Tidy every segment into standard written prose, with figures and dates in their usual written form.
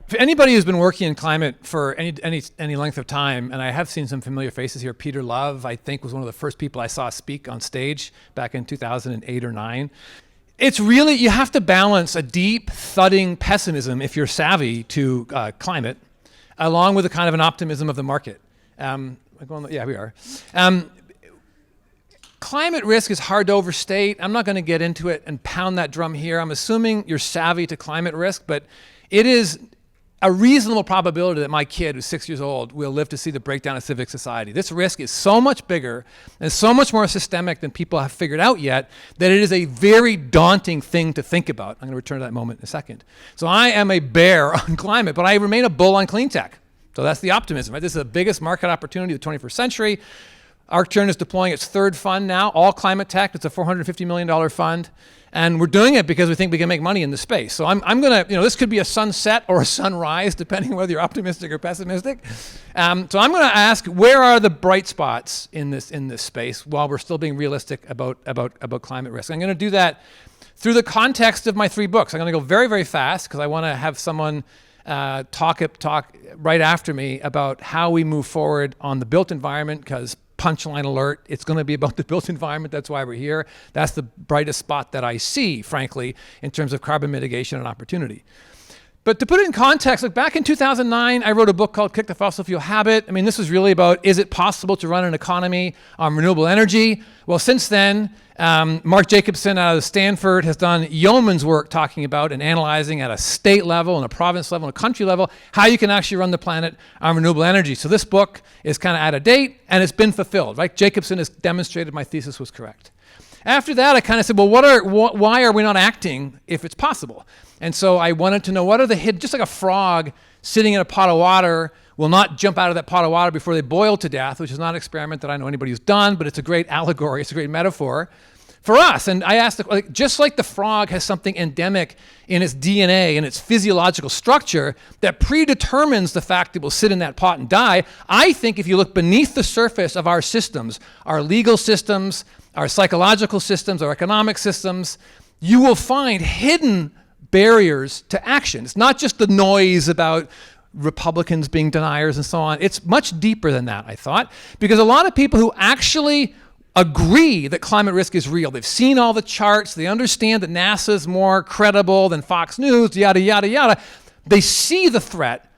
For anybody who's been working in climate for any length of time, and I have seen some familiar faces here. Peter Love, I think, was one of the first people I saw speak on stage back in 2008 or 9. It's really, you have to balance a deep, thudding pessimism, if you're savvy to climate, along with a kind of an optimism of the market. Yeah, we are. Climate risk is hard to overstate. I'm not going to get into it and pound that drum here. I'm assuming you're savvy to climate risk, but it is a reasonable probability that my kid, who's 6 years old, will live to see the breakdown of civic society. This risk is so much bigger and so much more systemic than people have figured out yet that it is a very daunting thing to think about. I'm going to return to that moment in a second. So I am a bear on climate, but I remain a bull on clean tech. So that's the optimism, right? This is the biggest market opportunity of the 21st century. ArcTurn is deploying its third fund now, all climate tech. It's a $450 million fund. And we're doing it because we think we can make money in the space. So I'm going to, this could be a sunset or a sunrise, depending on whether you're optimistic or pessimistic. So I'm going to ask, where are the bright spots in this space while we're still being realistic about climate risk? I'm going to do that through the context of my 3 books. I'm going to go very, very fast because I want to have someone talk right after me about how we move forward on the built environment, because punchline alert, it's going to be about the built environment. That's why we're here. That's the brightest spot that I see, frankly, in terms of carbon mitigation and opportunity. But to put it in context, look, back in 2009, I wrote a book called Kick the Fossil Fuel Habit. I mean, this was really about, is it possible to run an economy on renewable energy? Well, since then, Mark Jacobson out of Stanford has done yeoman's work talking about and analyzing at a state level and a province level and a country level how you can actually run the planet on renewable energy. So this book is kind of out of date and it's been fulfilled, right? Jacobson has demonstrated my thesis was correct. After that, I kind of said, well, why are we not acting if it's possible? And so I wanted to know what are the hidden, just like a frog sitting in a pot of water will not jump out of that pot of water before they boil to death, which is not an experiment that I know anybody who's done, but it's a great allegory, it's a great metaphor for us. And I asked, just like the frog has something endemic in its DNA and its physiological structure that predetermines the fact it will sit in that pot and die, I think if you look beneath the surface of our systems, our legal systems, our psychological systems, our economic systems, you will find hidden barriers to action. It's not just the noise about Republicans being deniers and so on. It's much deeper than that, I thought, because a lot of people who actually agree that climate risk is real, they've seen all the charts, they understand that NASA is more credible than Fox News, yada, yada, yada. They see the threat,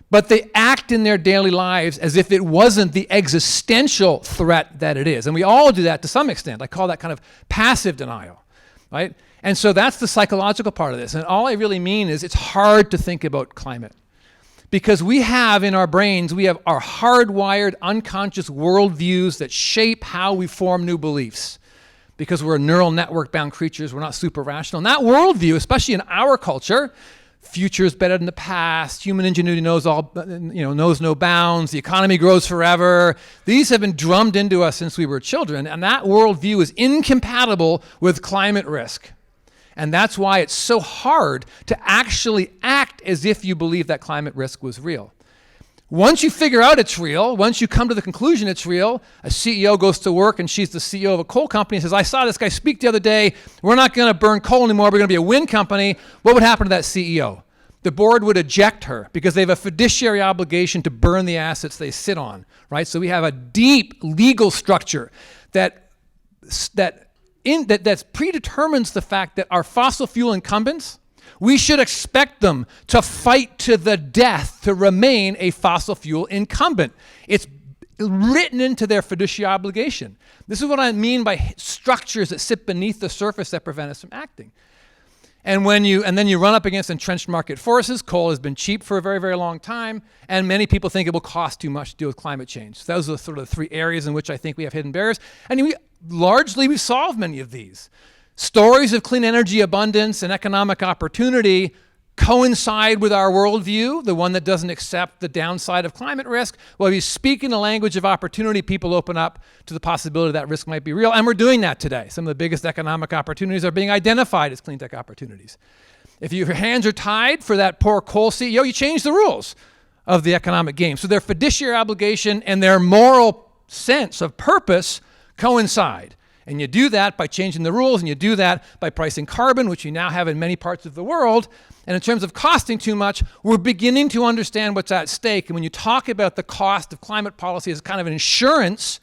but they act in their daily lives as if it wasn't the existential threat that it is. And we all do that to some extent. I call that kind of passive denial, right? And so that's the psychological part of this. And all I really mean is it's hard to think about climate because we have in our brains, we have our hardwired unconscious worldviews that shape how we form new beliefs because we're neural network bound creatures. We're not super rational. And that worldview, especially in our culture, future is better than the past, human ingenuity knows no bounds, the economy grows forever. These have been drummed into us since we were children, and that worldview is incompatible with climate risk. And that's why it's so hard to actually act as if you believe that climate risk was real. Once you figure out it's real, once you come to the conclusion it's real, a CEO goes to work and she's the CEO of a coal company and says, I saw this guy speak the other day, we're not going to burn coal anymore, we're going to be a wind company. What would happen to that CEO? The board would eject her because they have a fiduciary obligation to burn the assets they sit on, right? So we have a deep legal structure that predetermines the fact that our fossil fuel incumbents, we should expect them to fight to the death to remain a fossil fuel incumbent. It's written into their fiduciary obligation. This is what I mean by structures that sit beneath the surface that prevent us from acting. And then you run up against entrenched market forces. Coal has been cheap for a very, very long time, and many people think it will cost too much to deal with climate change. So those are sort of the 3 areas in which I think we have hidden barriers. And we've solved many of these. Stories of clean energy abundance and economic opportunity coincide with our worldview, the one that doesn't accept the downside of climate risk. Well, if you speak in the language of opportunity, people open up to the possibility that risk might be real, and we're doing that today. Some of the biggest economic opportunities are being identified as clean tech opportunities. If your hands are tied for that poor coal CEO, you change the rules of the economic game. So their fiduciary obligation and their moral sense of purpose coincide. And you do that by changing the rules, and you do that by pricing carbon, which you now have in many parts of the world. And in terms of costing too much, we're beginning to understand what's at stake. And when you talk about the cost of climate policy as kind of an insurance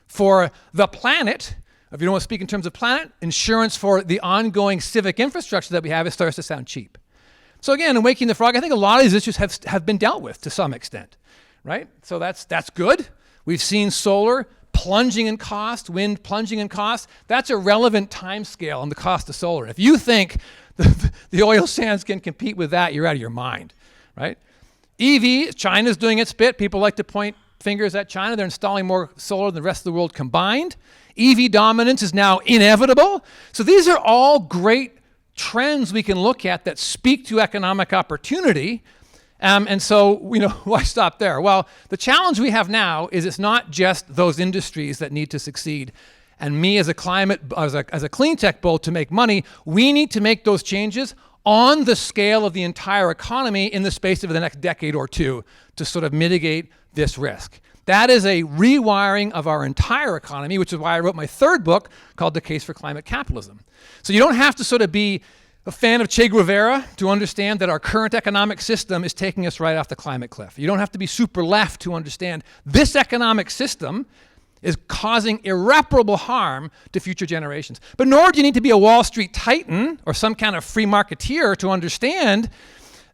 for the planet, if you don't want to speak in terms of planet, insurance for the ongoing civic infrastructure that we have, it starts to sound cheap. So again, in Waking the Frog, I think a lot of these issues have been dealt with to some extent, right? So that's good. We've seen solar plunging in cost, wind plunging in cost. That's a relevant time scale on the cost of solar. If you think the oil sands can compete with that, you're out of your mind, right? EV, China's doing its bit. People like to point fingers at China. They're installing more solar than the rest of the world combined. EV dominance is now inevitable. So these are all great trends we can look at that speak to economic opportunity. And so, why stop there? Well, the challenge we have now is it's not just those industries that need to succeed. And me as a clean tech bull to make money, we need to make those changes on the scale of the entire economy in the space of the next decade or two to sort of mitigate this risk. That is a rewiring of our entire economy, which is why I wrote my third book called The Case for Climate Capitalism. So you don't have to sort of be a fan of Che Guevara to understand that our current economic system is taking us right off the climate cliff. You don't have to be super left to understand this economic system is causing irreparable harm to future generations. But nor do you need to be a Wall Street titan or some kind of free marketeer to understand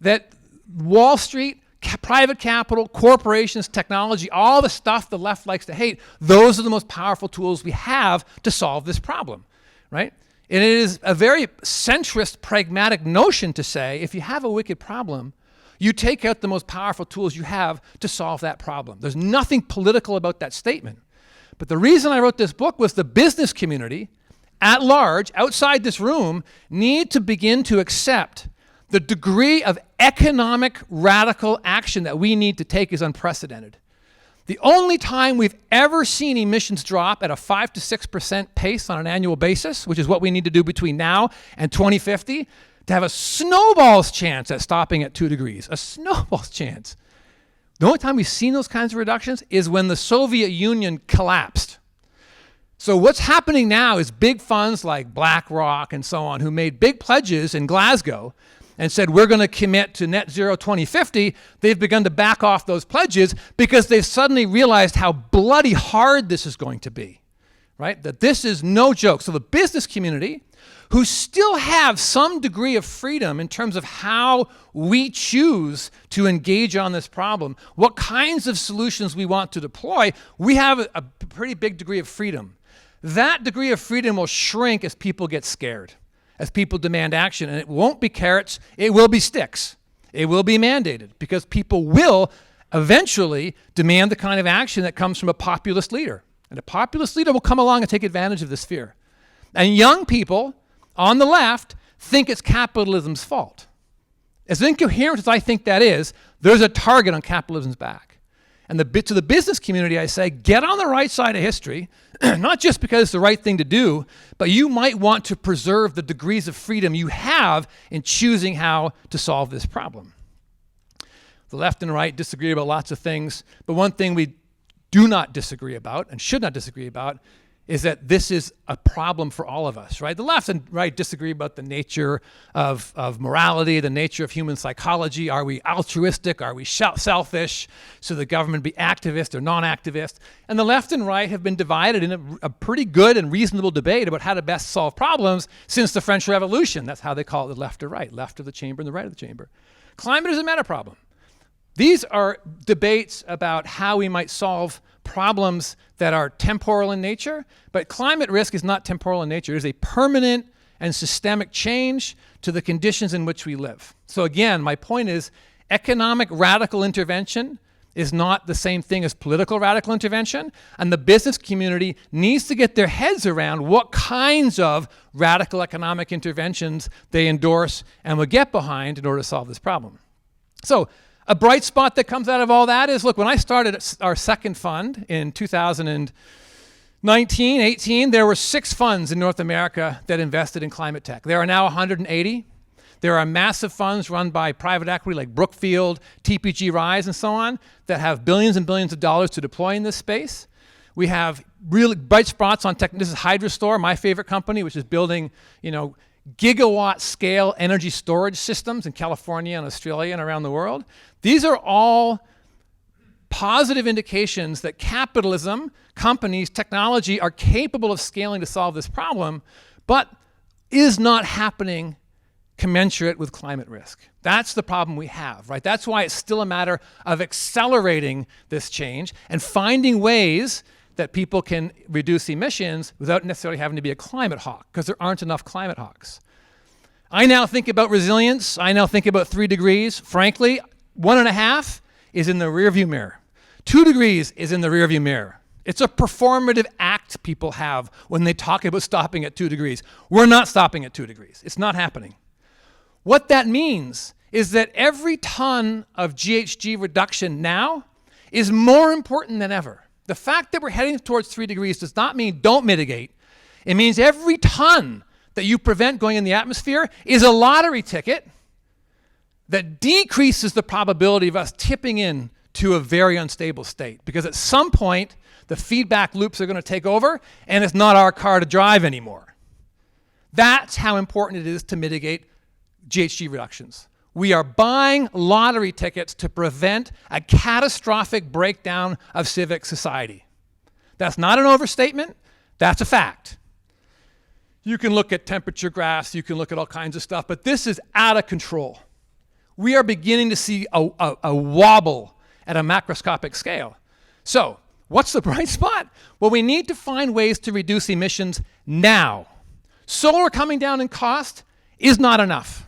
that Wall Street, private capital, corporations, technology, all the stuff the left likes to hate, those are the most powerful tools we have to solve this problem, right? And it is a very centrist, pragmatic notion to say, if you have a wicked problem, you take out the most powerful tools you have to solve that problem. There's nothing political about that statement. But the reason I wrote this book was the business community at large, outside this room, need to begin to accept the degree of economic radical action that we need to take is unprecedented. The only time we've ever seen emissions drop at a 5 to 6% pace on an annual basis, which is what we need to do between now and 2050, to have a snowball's chance at stopping at 2 degrees, a snowball's chance. The only time we've seen those kinds of reductions is when the Soviet Union collapsed. So what's happening now is big funds like BlackRock and so on, who made big pledges in Glasgow and said, we're going to commit to net zero 2050, they've begun to back off those pledges because they've suddenly realized how bloody hard this is going to be, right? That this is no joke. So the business community, who still have some degree of freedom in terms of how we choose to engage on this problem, what kinds of solutions we want to deploy, we have a pretty big degree of freedom. That degree of freedom will shrink as people get scared, as people demand action. And it won't be carrots, it will be sticks. It will be mandated because people will eventually demand the kind of action that comes from a populist leader. And a populist leader will come along and take advantage of this fear. And young people on the left think it's capitalism's fault. As incoherent as I think that is, there's a target on capitalism's back. And to the business community, I say, get on the right side of history, not just because it's the right thing to do, but you might want to preserve the degrees of freedom you have in choosing how to solve this problem. The left and right disagree about lots of things, but one thing we do not disagree about and should not disagree about is that this is a problem for all of us, right? The left and right disagree about the nature of morality, the nature of human psychology. Are we altruistic? Are we selfish? Should the government be activist or non-activist? And the left and right have been divided in a pretty good and reasonable debate about how to best solve problems since the French Revolution. That's how they call it the left or right, left of the chamber and the right of the chamber. Climate is a meta problem. These are debates about how we might solve problems that are temporal in nature, but climate risk is not temporal in nature. It is a permanent and systemic change to the conditions in which we live. So again, my point is economic radical intervention is not the same thing as political radical intervention, and the business community needs to get their heads around what kinds of radical economic interventions they endorse and will get behind in order to solve this problem. So a bright spot that comes out of all that is, look, when I started our second fund in 2019, 18, there were 6 funds in North America that invested in climate tech. There are now 180. There are massive funds run by private equity like Brookfield, TPG Rise, and so on that have billions and billions of dollars to deploy in this space. We have really bright spots on tech. This is Hydrostore, my favorite company, which is building, gigawatt scale energy storage systems in California and Australia and around the world. These are all positive indications that capitalism, companies, technology are capable of scaling to solve this problem, but is not happening commensurate with climate risk. That's the problem we have, right? That's why it's still a matter of accelerating this change and finding ways that people can reduce emissions without necessarily having to be a climate hawk, because there aren't enough climate hawks. I now think about resilience. I now think about 3 degrees. Frankly, 1.5 is in the rearview mirror. 2 degrees is in the rearview mirror. It's a performative act people have when they talk about stopping at 2 degrees. We're not stopping at 2 degrees. It's not happening. What that means is that every ton of GHG reduction now is more important than ever. The fact that we're heading towards 3 degrees does not mean don't mitigate. It means every ton that you prevent going in the atmosphere is a lottery ticket that decreases the probability of us tipping in to a very unstable state. Because at some point, the feedback loops are going to take over, and it's not our car to drive anymore. That's how important it is to mitigate GHG reductions. We are buying lottery tickets to prevent a catastrophic breakdown of civic society. That's not an overstatement. That's a fact. You can look at temperature graphs, you can look at all kinds of stuff, but this is out of control. We are beginning to see a wobble at a macroscopic scale. So, what's the bright spot? Well, we need to find ways to reduce emissions now. Solar coming down in cost is not enough.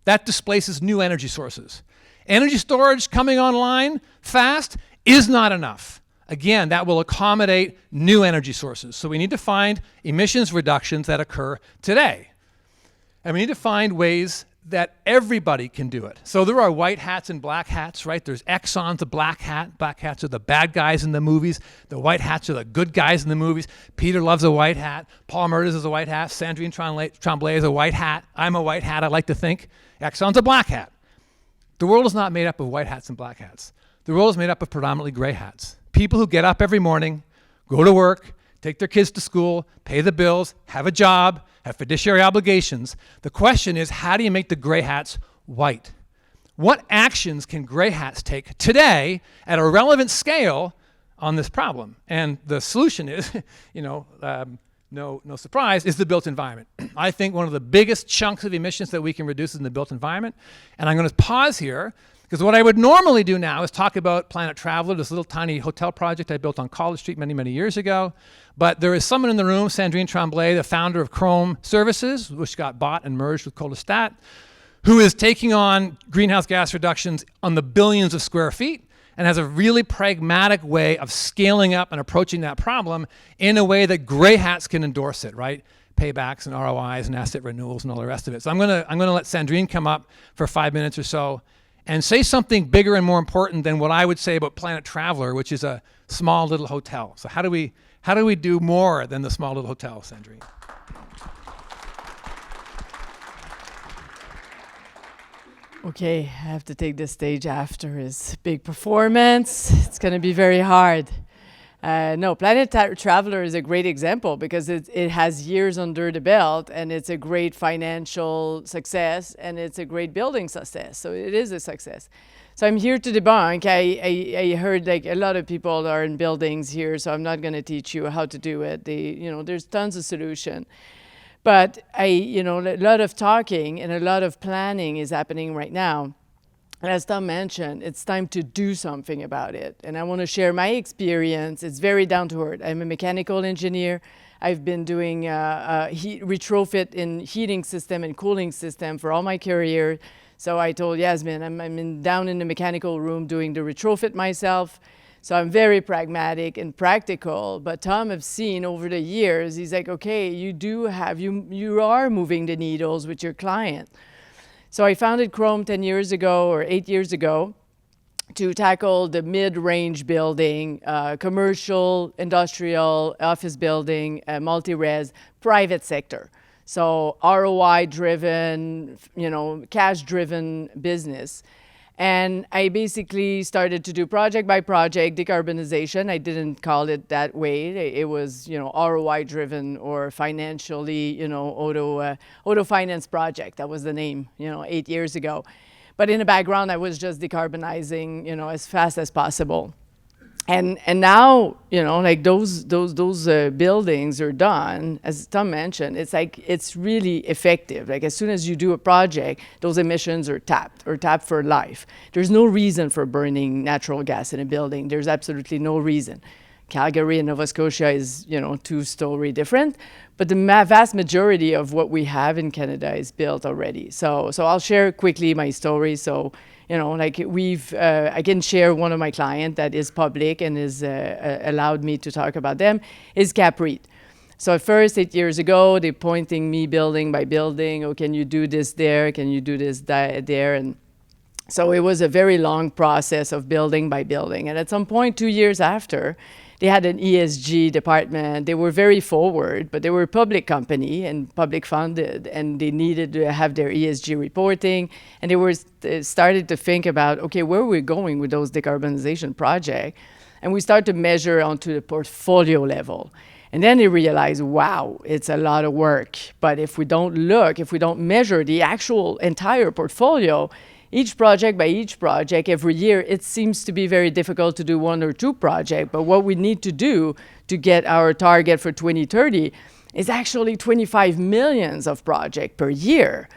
That displaces new energy sources. Energy storage coming online fast is not enough. Again, that will accommodate new energy sources. So we need to find emissions reductions that occur today. And we need to find ways that everybody can do it. So there are white hats and black hats, right? There's Exxon's a black hat. Black hats are the bad guys in the movies. The white hats are the good guys in the movies. Peter loves a white hat. Paul Murders is a white hat. Sandrine Tremblay is a white hat. I'm a white hat, I like to think. Exxon's a black hat. The world is not made up of white hats and black hats. The world is made up of predominantly gray hats. People who get up every morning, go to work, take their kids to school, pay the bills, have a job, have fiduciary obligations. The question is, how do you make the gray hats white? What actions can gray hats take today at a relevant scale on this problem? And the solution is, no surprise, is the built environment. I think one of the biggest chunks of emissions that we can reduce is in the built environment. And I'm going to pause here, because what I would normally do now is talk about Planet Traveler, this little tiny hotel project I built on College Street many, many years ago. But there is someone in the room, Sandrine Tremblay, the founder of Chrome Services, which got bought and merged with Colestat, who is taking on greenhouse gas reductions on the billions of square feet and has a really pragmatic way of scaling up and approaching that problem in a way that gray hats can endorse it, right? Paybacks and ROIs and asset renewals and all the rest of it. So I'm gonna let Sandrine come up for 5 minutes or so and say something bigger and more important than what I would say about Planet Traveler, which is a small little hotel. So how do we do more than the small little hotel, Sandrine? Okay, I have to take the stage after his big performance. It's going to be very hard. No, Planet Traveler is a great example because it has years under the belt, and it's a great financial success, and it's a great building success. So it is a success. So I'm here to debunk. I heard like a lot of people are in buildings here, so I'm not going to teach you how to do it. There's tons of solution. But a lot of talking and a lot of planning is happening right now. And as Tom mentioned, it's time to do something about it. And I want to share my experience. It's very down to earth. I'm a mechanical engineer. I've been doing retrofit in heating system and cooling system for all my career. So I told Yasmin, I'm down in the mechanical room doing the retrofit myself. So I'm very pragmatic and practical, but Tom, I've seen over the years, he's like, okay, you are moving the needles with your client. So I founded Chrome 10 years ago or 8 years ago to tackle the mid-range building, commercial, industrial, office building, multi-res, private sector. So ROI-driven, cash-driven business. And I basically started to do project by project decarbonization. I didn't call it that way. It was, ROI driven or financially, auto finance project. That was the name, 8 years ago. But in the background, I was just decarbonizing, as fast as possible. And now, like those buildings are done, as Tom mentioned, it's really effective. Like as soon as you do a project, those emissions are tapped for life. There's no reason for burning natural gas in a building. There's absolutely no reason. Calgary and Nova Scotia is, two-story different, but the vast majority of what we have in Canada is built already. So I'll share quickly my story. So, I can share one of my clients that is public and is allowed me to talk about them is CapREIT. So at first, 8 years ago, they're pointing me building by building. Oh, can you do this there? Can you do this there? And so it was a very long process of building by building. And at some point, 2 years after, they had an ESG department. They were very forward, but they were a public company and public funded, and they needed to have their ESG reporting. And they started to think about, okay, where are we going with those decarbonization projects? And we start to measure onto the portfolio level. And then they realize, wow, it's a lot of work. But if we don't measure the actual entire portfolio, each project by each project, every year, it seems to be very difficult to do 1 or 2 projects. But what we need to do to get our target for 2030 is actually 25 millions of projects per year,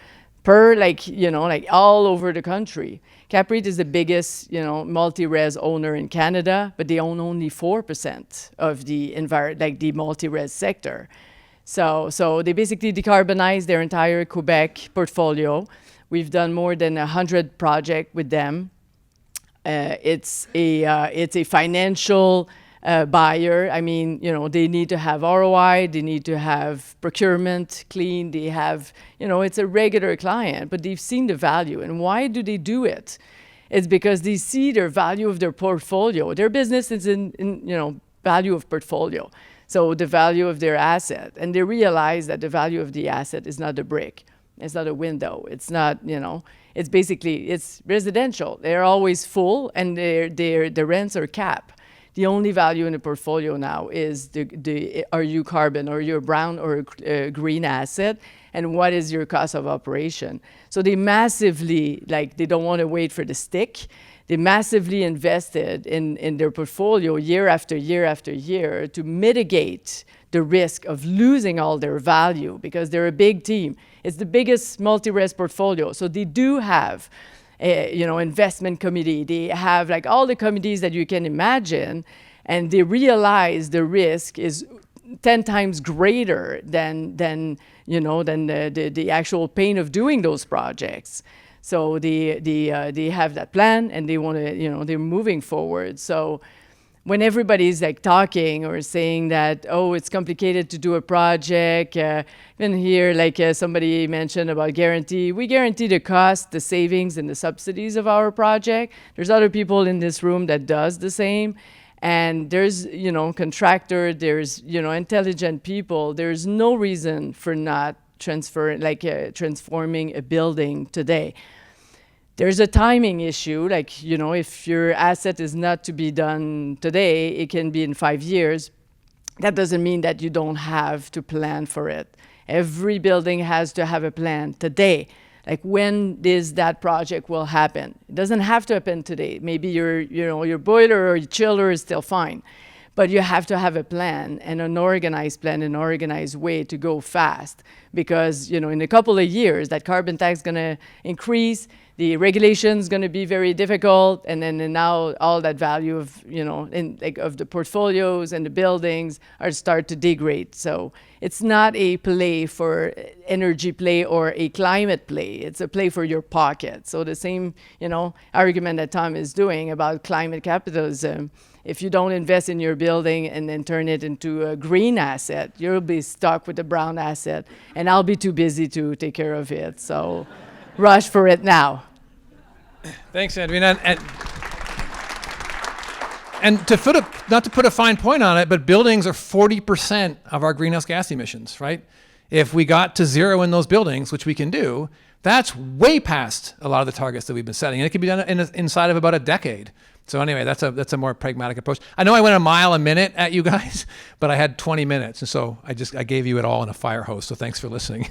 all over the country. CapREIT is the biggest, multi-res owner in Canada, but they own only 4% of the multi-res sector. So they basically decarbonize their entire Quebec portfolio. We've done more than 100 projects with them. It's a financial buyer. I mean, they need to have ROI, they need to have procurement clean, they have, it's a regular client, but they've seen the value. And why do they do it? It's because they see their value of their portfolio. Their business is in value of portfolio. So the value of their asset. And they realize that the value of the asset is not the brick. It's not a window. It's not, it's residential. They're always full and the rents are capped. The only value in the portfolio now is are you carbon or you're brown or green asset, and what is your cost of operation. So they massively, they don't want to wait for the stick. They massively invested in their portfolio year after year after year to mitigate the risk of losing all their value because they're a big team. It's the biggest multi-res portfolio. So they do have investment committee. They have all the committees that you can imagine, and they realize the risk is 10 times greater than the actual pain of doing those projects. So they have that plan, and they want to, they're moving forward. So when everybody's talking or saying that, oh, it's complicated to do a project, even here, somebody mentioned about guarantee. We guarantee the cost, the savings, and the subsidies of our project. There's other people in this room that does the same. And there's, contractor, there's, intelligent people. There's no reason for not transforming a building today. There's a timing issue, if your asset is not to be done today, it can be in 5 years. That doesn't mean that you don't have to plan for it. Every building has to have a plan today. When is that project will happen? It doesn't have to happen today. Maybe your boiler or your chiller is still fine. But you have to have a plan and an organized plan, an organized way to go fast. Because, in a couple of years, that carbon tax is going to increase. The regulation is going to be very difficult, and then now all that value of of the portfolios and the buildings are start to degrade. So it's not a play for energy play or a climate play. It's a play for your pocket. So the same argument that Tom is doing about climate capitalism. If you don't invest in your building and then turn it into a green asset, you'll be stuck with a brown asset, and I'll be too busy to take care of it. So rush for it now. Thanks, Edwina. And not to put a fine point on it, but buildings are 40% of our greenhouse gas emissions, right? if we got to 0 in those buildings, which we can do, that's way past a lot of the targets that we've been setting. And it can be done inside of about a decade. So anyway, that's a more pragmatic approach. I know I went a mile a minute at you guys, but I had 20 minutes. And so I gave you it all in a fire hose. So thanks for listening.